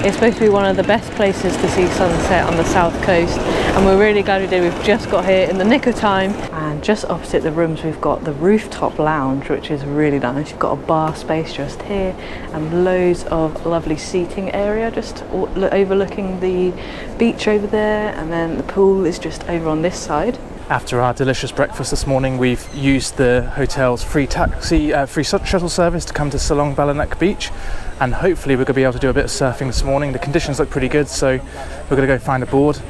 It's supposed to be one of the best places to see sunset on the south coast, and we're really glad we did. We've just got here in the nick of time. And just opposite the rooms we've got the rooftop lounge, which is really nice. You've got a bar space just here and loads of lovely seating area just overlooking the beach over there, and then the pool is just over on this side. After our delicious breakfast this morning, we've used the hotel's free shuttle service to come to Selong Belanak Beach, and hopefully we're going to be able to do a bit of surfing this morning. The conditions look pretty good, so we're going to go find a board.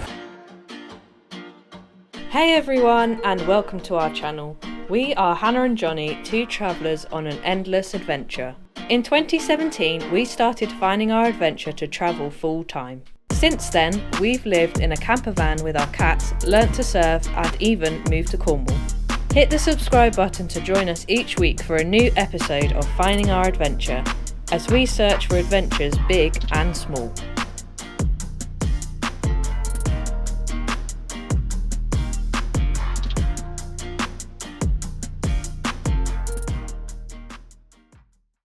Hey everyone, and welcome to our channel. We are Hannah and Jonny, two travellers on an endless adventure. In 2017, we started finding our adventure to travel full time. Since then, we've lived in a camper van with our cats, learnt to surf, and even moved to Cornwall. Hit the subscribe button to join us each week for a new episode of Finding Our Adventure, as we search for adventures big and small.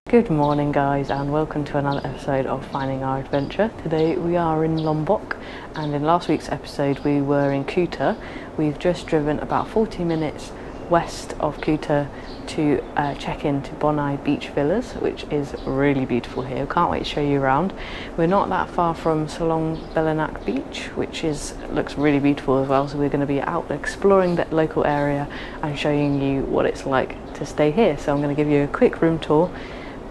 Good morning guys, and welcome to another episode of Finding Our Adventure. Today we are in Lombok, and in last week's episode we were in Kuta. We've just driven about 40 minutes west of Kuta to check into Boni Beach Villas, which is really beautiful here. Can't wait to show you around. We're not that far from Selong Belanak Beach, which looks really beautiful as well, so we're going to be out exploring that local area and showing you what it's like to stay here. So I'm going to give you a quick room tour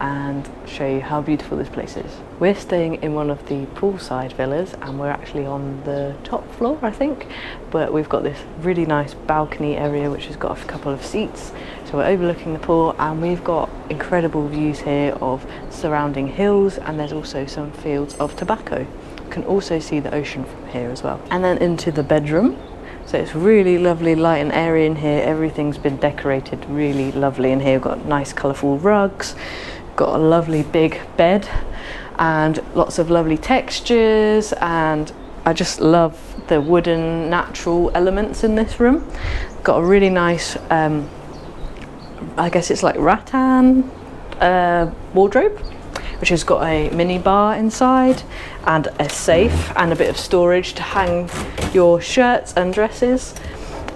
and show you how beautiful this place is. We're staying in one of the poolside villas, and we're actually on the top floor, I think, but we've got this really nice balcony area which has got a couple of seats, so we're overlooking the pool, and we've got incredible views here of surrounding hills, and there's also some fields of tobacco. You can also see the ocean from here as well. And then into the bedroom. So it's really lovely, light and airy in here. Everything's been decorated really lovely in here. We've got nice colourful rugs, got a lovely big bed and lots of lovely textures, and I just love the wooden natural elements in this room. Got a really nice I guess it's like rattan wardrobe, which has got a mini bar inside and a safe and a bit of storage to hang your shirts and dresses.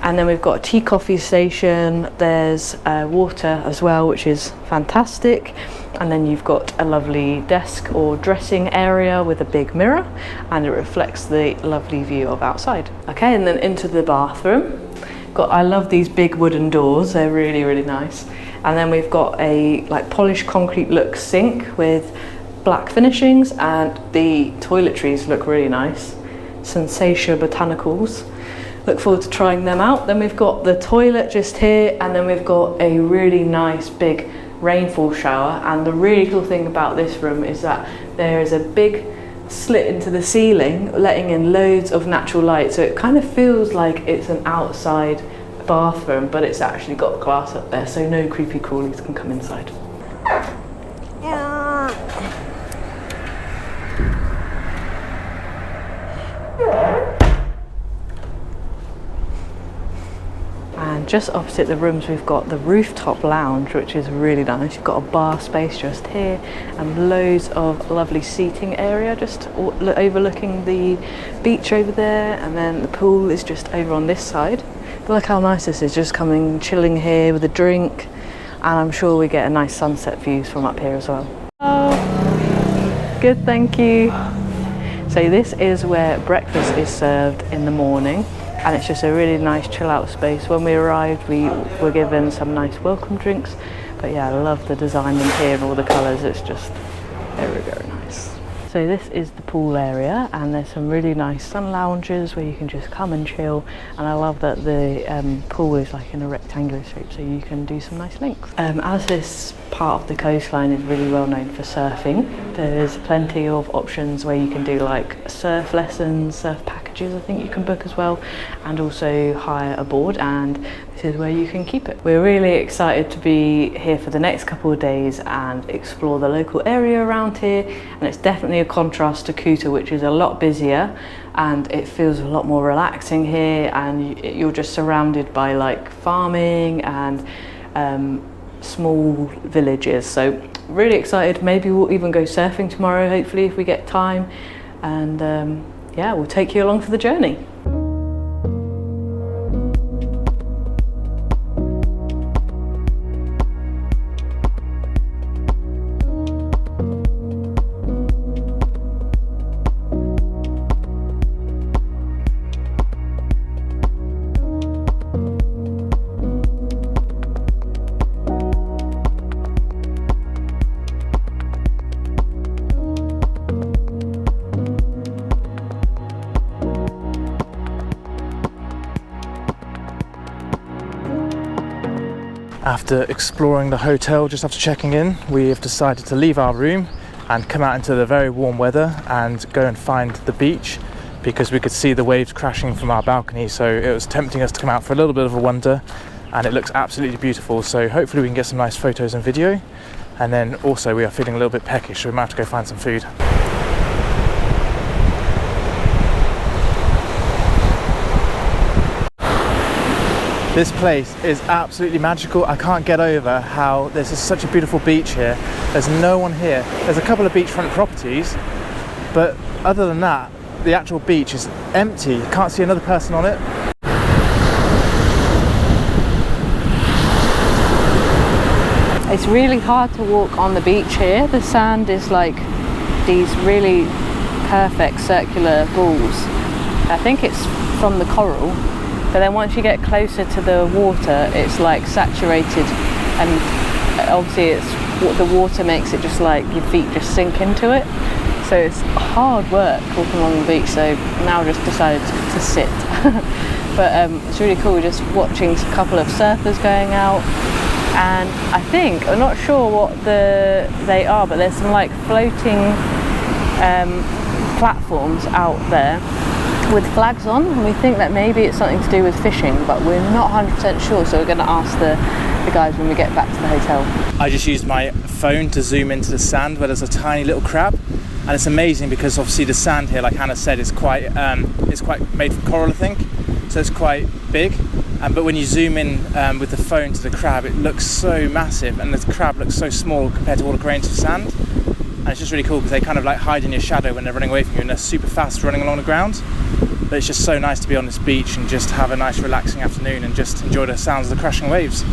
And then we've got a tea coffee station, there's water as well, which is fantastic. And then you've got a lovely desk or dressing area with a big mirror, and it reflects the lovely view of outside. Okay, and then into the bathroom. I love these big wooden doors, they're really, really nice. And then we've got a polished concrete look sink with black finishings, and the toiletries look really nice. Sensatia Botanicals. Look forward to trying them out. Then we've got the toilet just here, and then we've got a really nice big rainfall shower. And the really cool thing about this room is that there is a big slit into the ceiling, letting in loads of natural light. So it kind of feels like it's an outside bathroom, but it's actually got glass up there, so no creepy crawlies can come inside. And just opposite the rooms we've got the rooftop lounge, which is really nice. You've got a bar space just here and loads of lovely seating area just overlooking the beach over there, and then the pool is just over on this side. But look how nice this is, just coming chilling here with a drink, and I'm sure we get a nice sunset views from up here as well. Oh, good, thank you. So this is where breakfast is served in the morning, and it's just a really nice chill out space. When we arrived we were given some nice welcome drinks, but yeah, I love the design in here and all the colours. It's just very, very nice. So this is the pool area, and there's some really nice sun lounges where you can just come and chill, and I love that the pool is like in a rectangular shape, so you can do some nice lengths. As this part of the coastline is really well known for surfing, there's plenty of options where you can do like surf lessons, surf packages I think you can book as well, and also hire a board, and this is where you can keep it. We're really excited to be here for the next couple of days and explore the local area around here, and it's definitely a contrast to Kuta, which is a lot busier, and it feels a lot more relaxing here, and you're just surrounded by like farming and small villages, so really excited. Maybe we'll even go surfing tomorrow, hopefully, if we get time. And yeah, we'll take you along for the journey. After exploring the hotel just after checking in, we have decided to leave our room and come out into the very warm weather and go and find the beach, because we could see the waves crashing from our balcony, so it was tempting us to come out for a little bit of a wander, and it looks absolutely beautiful. So hopefully we can get some nice photos and video, and then also we are feeling a little bit peckish, so we might have to go find some food. This place is absolutely magical. I can't get over how this is such a beautiful beach here. There's no one here. There's a couple of beachfront properties, but other than that, the actual beach is empty. You can't see another person on it. It's really hard to walk on the beach here. The sand is like these really perfect circular balls. I think it's from the coral. But then once you get closer to the water, it's like saturated, and obviously it's the water makes it just like your feet just sink into it. So it's hard work walking along the beach. So now I just decided to sit. But it's really cool just watching a couple of surfers going out. And I think, I'm not sure what they are, but there's some like floating platforms out there with flags on, and we think that maybe it's something to do with fishing, but we're not 100% sure, so we're going to ask the guys when we get back to the hotel. I just used my phone to zoom into the sand where there's a tiny little crab, and it's amazing because obviously the sand here, like Hannah said, is quite made from coral, I think, so it's quite big. But when you zoom in with the phone to the crab, it looks so massive, and the crab looks so small compared to all the grains of sand. And it's just really cool because they kind of like hide in your shadow when they're running away from you, and they're super fast running along the ground. But it's just so nice to be on this beach and just have a nice relaxing afternoon and just enjoy the sounds of the crashing waves.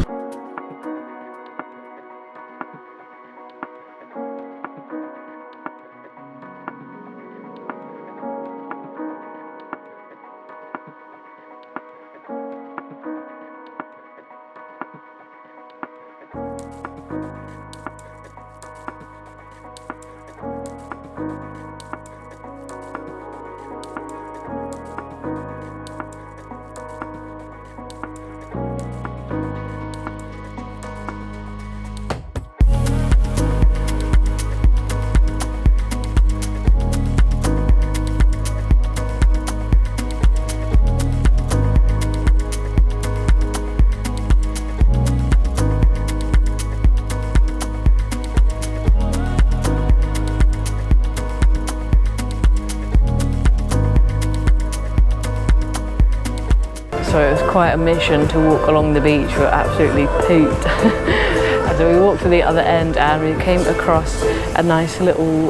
So it was quite a mission to walk along the beach. We were absolutely pooped. And so we walked to the other end and we came across a nice little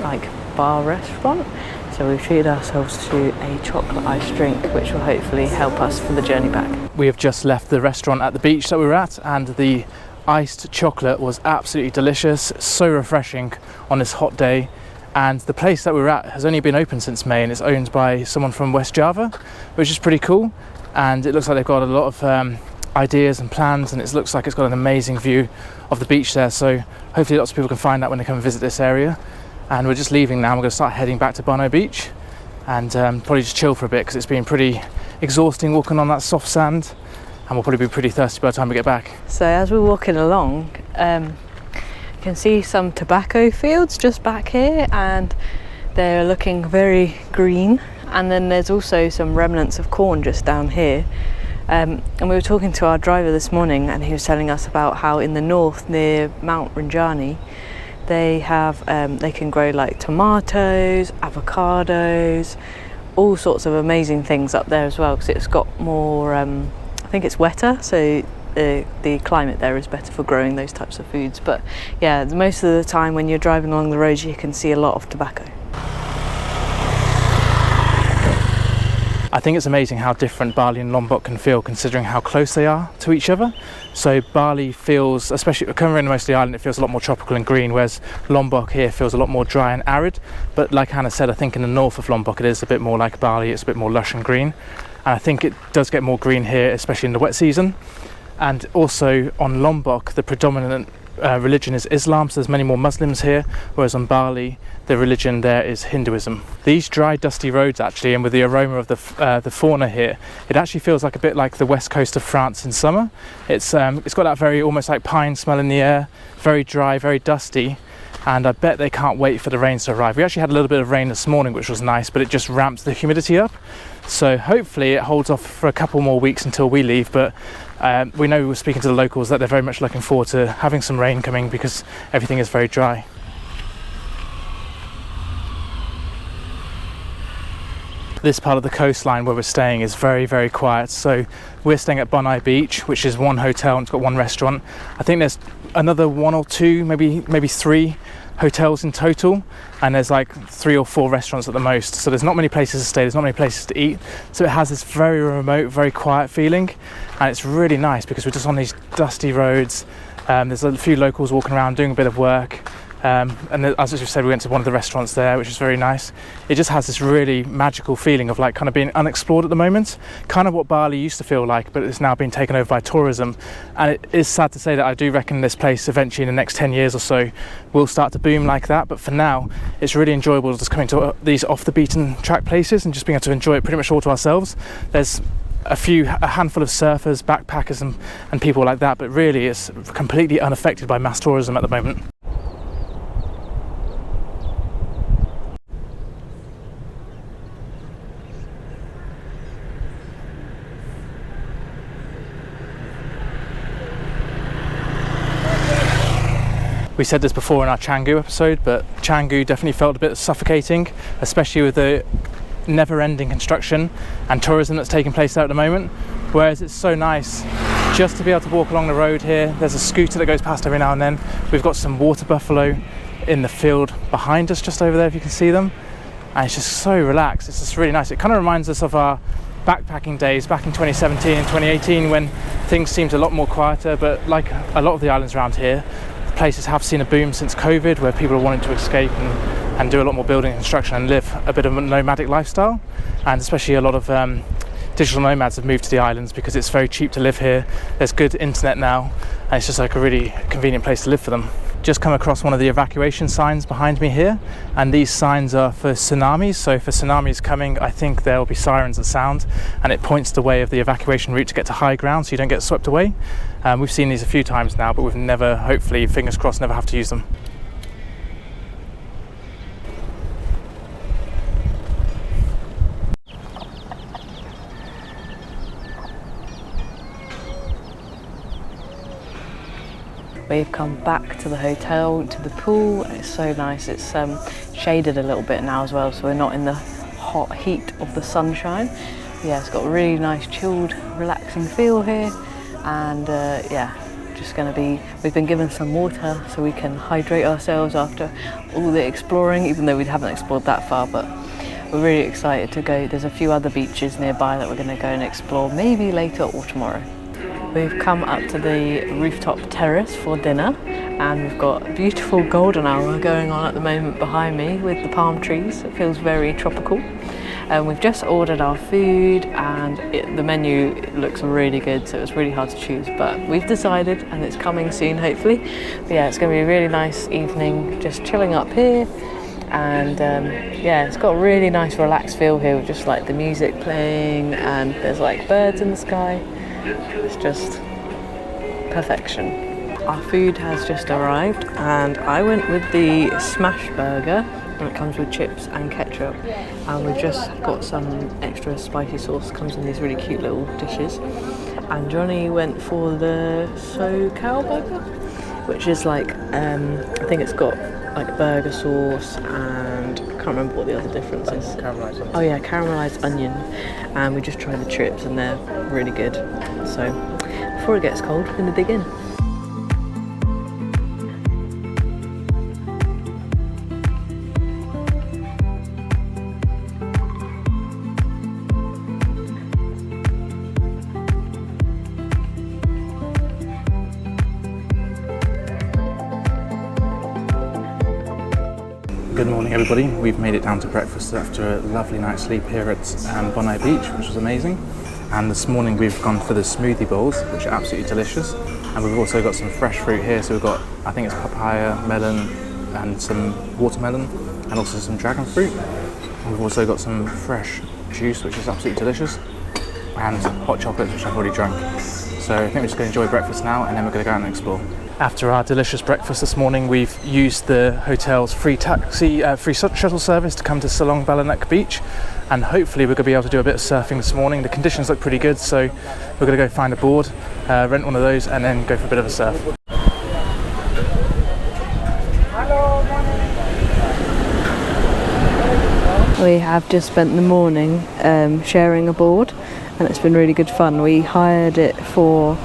like bar restaurant. So we've treated ourselves to a chocolate iced drink, which will hopefully help us for the journey back. We have just left the restaurant at the beach that we were at, and the iced chocolate was absolutely delicious, so refreshing on this hot day. And the place that we were at has only been open since May, and it's owned by someone from West Java, which is pretty cool. And it looks like they've got a lot of ideas and plans, and it looks like it's got an amazing view of the beach there. So hopefully lots of people can find that when they come and visit this area. And we're just leaving now. We're going to start heading back to Boni Beach and probably just chill for a bit, because it's been pretty exhausting walking on that soft sand, and we'll probably be pretty thirsty by the time we get back. So as we're walking along, you can see some tobacco fields just back here, and they're looking very green. And then there's also some remnants of corn just down here. And we were talking to our driver this morning, and he was telling us about how in the north near Mount Rinjani, they can grow like tomatoes, avocados, all sorts of amazing things up there as well, because it's got more, I think it's wetter, so the climate there is better for growing those types of foods. But yeah, most of the time when you're driving along the roads, you can see a lot of tobacco. I think it's amazing how different Bali and Lombok can feel considering how close they are to each other. So Bali feels, especially covering most of the island, it feels a lot more tropical and green, whereas Lombok here feels a lot more dry and arid. But like Hannah said, I think in the north of Lombok it is a bit more like Bali, it's a bit more lush and green. And I think it does get more green here, especially in the wet season. And also on Lombok, the predominant religion is Islam, so there's many more Muslims here, whereas on Bali the religion there is Hinduism. These dry dusty roads actually, and with the aroma of the fauna here, it actually feels like a bit like the west coast of France in summer. It's got that very almost like pine smell in the air, very dry, very dusty, and I bet they can't wait for the rains to arrive. We actually had a little bit of rain this morning, which was nice, but it just ramps the humidity up, so hopefully it holds off for a couple more weeks until we leave. But we know, we're speaking to the locals, that they're very much looking forward to having some rain coming because everything is very dry. This part of the coastline where we're staying is very, very quiet. So we're staying at Boni Beach, which is one hotel and it's got one restaurant. I think there's another one or two, maybe three hotels in total, and there's like 3 or 4 restaurants at the most. So there's not many places to stay, there's not many places to eat. So it has this very remote, very quiet feeling, and it's really nice because we're just on these dusty roads. There's a few locals walking around doing a bit of work. And as we said, we went to one of the restaurants there, which is very nice. It just has this really magical feeling of like kind of being unexplored at the moment, kind of what Bali used to feel like, but it's now been taken over by tourism. And it is sad to say that I do reckon this place eventually in the next 10 years or so will start to boom like that. But for now, it's really enjoyable just coming to these off the beaten track places and just being able to enjoy it pretty much all to ourselves. There's a handful of surfers, backpackers and people like that, but really it's completely unaffected by mass tourism at the moment. We said this before in our Canggu episode, but Canggu definitely felt a bit suffocating, especially with the never-ending construction and tourism that's taking place there at the moment. Whereas it's so nice just to be able to walk along the road here. There's a scooter that goes past every now and then. We've got some water buffalo in the field behind us, just over there if you can see them. And it's just so relaxed. It's just really nice. It kind of reminds us of our backpacking days back in 2017 and 2018 when things seemed a lot more quieter, but like a lot of the islands around here, places have seen a boom since COVID where people are wanting to escape and do a lot more building and construction and live a bit of a nomadic lifestyle. And especially a lot of digital nomads have moved to the islands because it's very cheap to live here. There's good internet now, and it's just like a really convenient place to live for them. Just come across one of the evacuation signs behind me here, and these signs are for tsunamis. So for tsunamis coming, I think there will be sirens that sound, and it points the way of the evacuation route to get to high ground so you don't get swept away. We've seen these a few times now, but we've never, hopefully, fingers crossed, never have to use them. We've come back to the hotel, to the pool. It's so nice. It's shaded a little bit now as well, so we're not in the hot heat of the sunshine. Yeah, it's got a really nice chilled, relaxing feel here. And yeah, just going to be, we've been given some water so we can hydrate ourselves after all the exploring, even though we haven't explored that far, but we're really excited to go. There's a few other beaches nearby that we're going to go and explore, maybe later or tomorrow. We've come up to the rooftop terrace for dinner, and we've got a beautiful golden hour going on at the moment behind me with the palm trees. It feels very tropical. We've just ordered our food, and the menu looks really good, so it's really hard to choose, but we've decided, and it's coming soon hopefully. But yeah, it's going to be a really nice evening just chilling up here, and yeah, it's got a really nice relaxed feel here with just like the music playing, and there's like birds in the sky. It's just perfection. Our food has just arrived, and I went with the smash burger, and it comes with chips and ketchup, and we've just got some extra spicy sauce, comes in these really cute little dishes. And Jonny went for the SoCal burger, which is like I think it's got like burger sauce, and I can't remember what the other difference is. Caramelised onion. Oh yeah, caramelised onion. And we just tried the chips and they're really good. So before it gets cold, we're going to dig in. Good morning everybody, we've made it down to breakfast after a lovely night's sleep here at Boni Beach, which was amazing. And this morning we've gone for the smoothie bowls, which are absolutely delicious. And we've also got some fresh fruit here, so we've got, I think it's papaya, melon and some watermelon and also some dragon fruit. And we've also got some fresh juice, which is absolutely delicious, and hot chocolates, which I've already drunk. So I think we're just going to enjoy breakfast now and then we're going to go out and explore. After our delicious breakfast this morning, we've used the hotel's free shuttle service to come to Selong Belanak Beach, and hopefully we're going to be able to do a bit of surfing this morning. The conditions look pretty good, so we're going to go find a board, rent one of those and then go for a bit of a surf. We have just spent the morning sharing a board, and it's been really good fun. We hired it for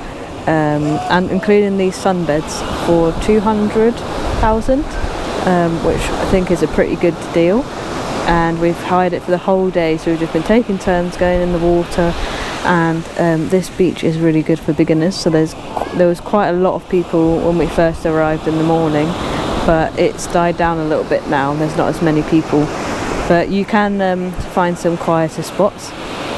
and including these sunbeds for 200,000, which I think is a pretty good deal. And we've hired it for the whole day, so we've just been taking turns going in the water. And this beach is really good for beginners. So there was quite a lot of people when we first arrived in the morning, but it's died down a little bit now. There's not as many people, but you can find some quieter spots.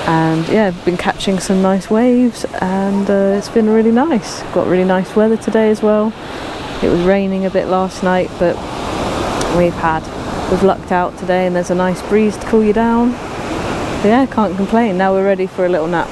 And yeah, been catching some nice waves, and it's been really nice. Got really nice weather today as well. It was raining a bit last night, but we've lucked out today, and there's a nice breeze to cool you down. So yeah, can't complain. Now we're ready for a little nap.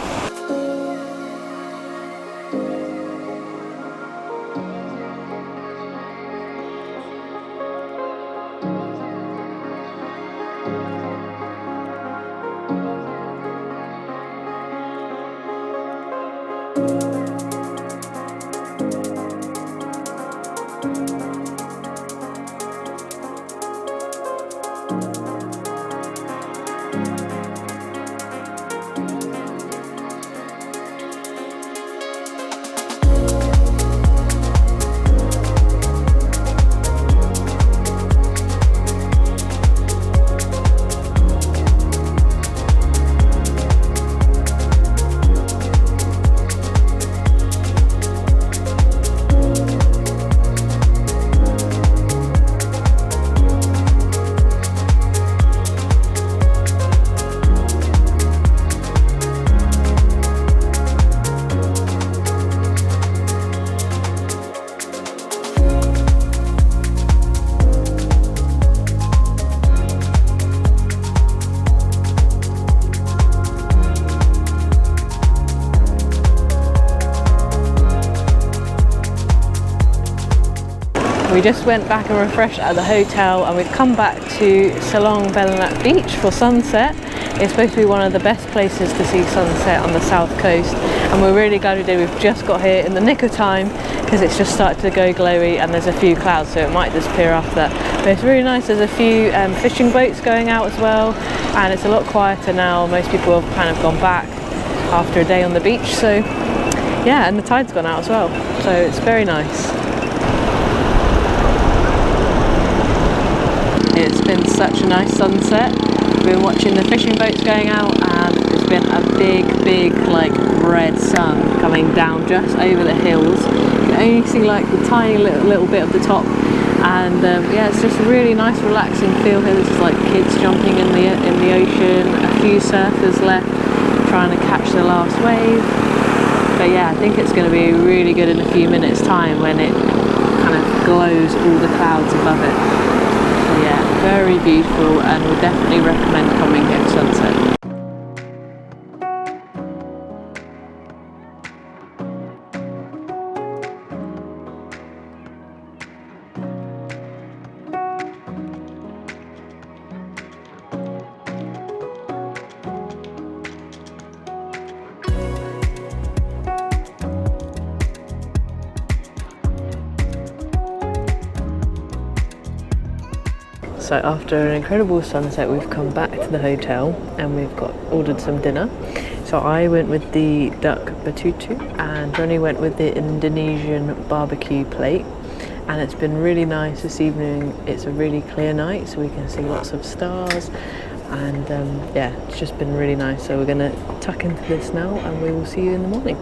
We just went back and refreshed at the hotel, and we've come back to Selong Belanak Beach for sunset. It's supposed to be one of the best places to see sunset on the south coast, and we're really glad we did. We've just got here in the nick of time because it's just started to go glowy and there's a few clouds, so it might disappear after that. But it's really nice. There's a few fishing boats going out as well, and it's a lot quieter now. Most people have kind of gone back after a day on the beach, so yeah, and the tide's gone out as well, so it's very nice. It's been such a nice sunset. We've been watching the fishing boats going out, and it's been a big like red sun coming down just over the hills. You can only see like the tiny little bit of the top, and yeah, it's just a really nice relaxing feel here. There's just like kids jumping in the ocean, a few surfers left trying to catch the last wave. But yeah, I think it's going to be really good in a few minutes time when it kind of glows all the clouds above it. Yeah, very beautiful, and would definitely recommend coming here at sunset. So after an incredible sunset, we've come back to the hotel and we've ordered some dinner. So I went with the duck betutu and Jonny went with the Indonesian barbecue plate. And it's been really nice this evening. It's a really clear night, so we can see lots of stars. And yeah, it's just been really nice. So we're gonna tuck into this now and we will see you in the morning.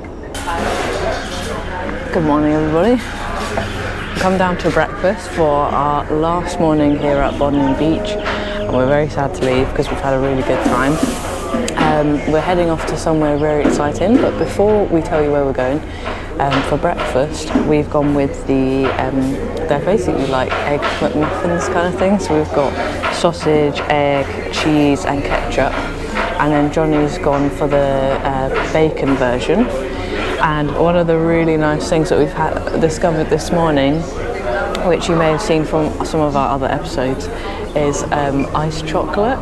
Good morning, everybody. Come down to breakfast for our last morning here at Boni Beach, and we're very sad to leave because we've had a really good time. We're heading off to somewhere very exciting, but before we tell you where we're going, for breakfast we've gone with they're basically like egg McMuffins kind of thing. So we've got sausage, egg, cheese and ketchup, and then Jonny's gone for the bacon version. And one of the really nice things that we've discovered this morning, which you may have seen from some of our other episodes, is iced chocolate,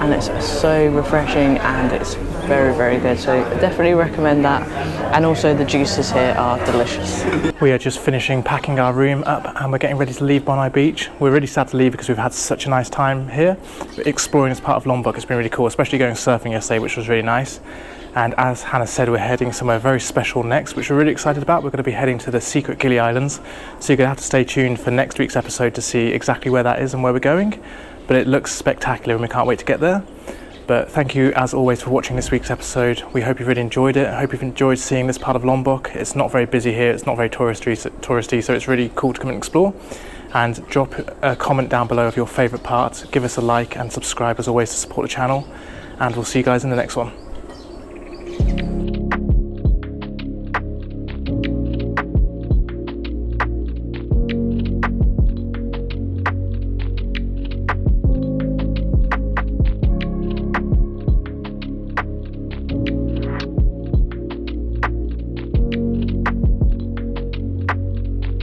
and it's so refreshing and it's very, very good. So definitely recommend that. And also the juices here are delicious. We are just finishing packing our room up and we're getting ready to leave Boni Beach. We're really sad to leave because we've had such a nice time here. Exploring as part of Lombok has been really cool, especially going surfing yesterday, which was really nice. And as Hannah said, we're heading somewhere very special next, which we're really excited about. We're going to be heading to the secret Gili Islands. So you're going to have to stay tuned for next week's episode to see exactly where that is and where we're going. But it looks spectacular and we can't wait to get there. But thank you as always for watching this week's episode. We hope you've really enjoyed it. I hope you've enjoyed seeing this part of Lombok. It's not very busy here. It's not very touristy, so it's really cool to come and explore. And drop a comment down below of your favourite part. Give us a like and subscribe as always to support the channel. And we'll see you guys in the next one.